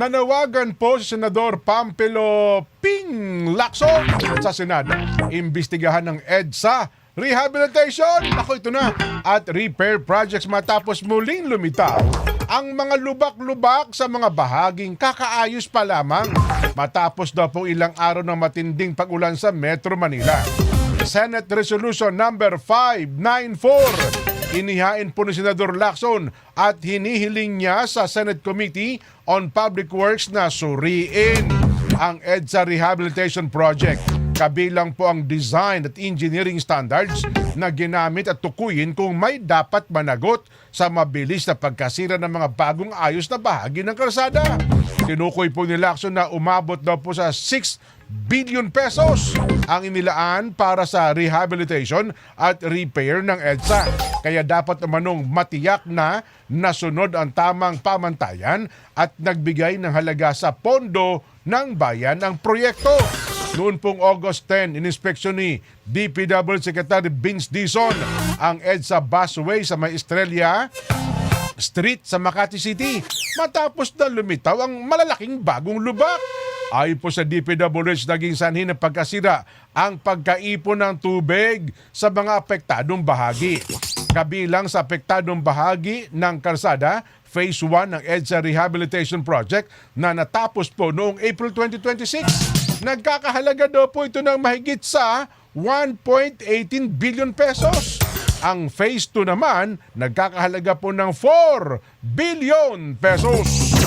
Nanawagan po si Senador Pampilo Ping Lacson sa Senado. Imbestigahan ng EDSA rehabilitation, ako ito na, at repair projects matapos muling lumitaw ang mga lubak-lubak sa mga bahaging kakaayos pa lamang matapos daw po ilang araw ng matinding pag-ulan sa Metro Manila. Senate Resolution number 594. Inihain po ni Senador Lacson at hinihiling niya sa Senate Committee on Public Works na suriin ang EDSA Rehabilitation Project. Kabilang po ang design at engineering standards na ginamit at tukuyin kung may dapat managot sa mabilis na pagkasira ng mga bagong ayos na bahagi ng kalsada. Tinukoy po ni Lacson na umabot daw po sa 6 billion pesos ang inilaan para sa rehabilitation at repair ng EDSA. Kaya dapat namanong matiyak na nasunod ang tamang pamantayan at nagbigay ng halaga sa pondo ng bayan ang proyekto. Noon pong August 10, ininspeksyon ni DPW Secretary Vince Dizon ang EDSA busway sa May Estrella Street sa Makati City matapos na lumitaw ang malalaking bagong lubak. Ayon po sa DPWH, naging sanhi ng pagkasira ang pagkaipon ng tubig sa mga apektadong bahagi. Kabilang sa apektadong bahagi ng kalsada, Phase 1 ng EDSA Rehabilitation Project na natapos po noong April 2026. Nagkakahalaga daw po ito ng mahigit sa 1.18 billion pesos. Ang Phase 2 naman, nagkakahalaga po ng 4 billion pesos.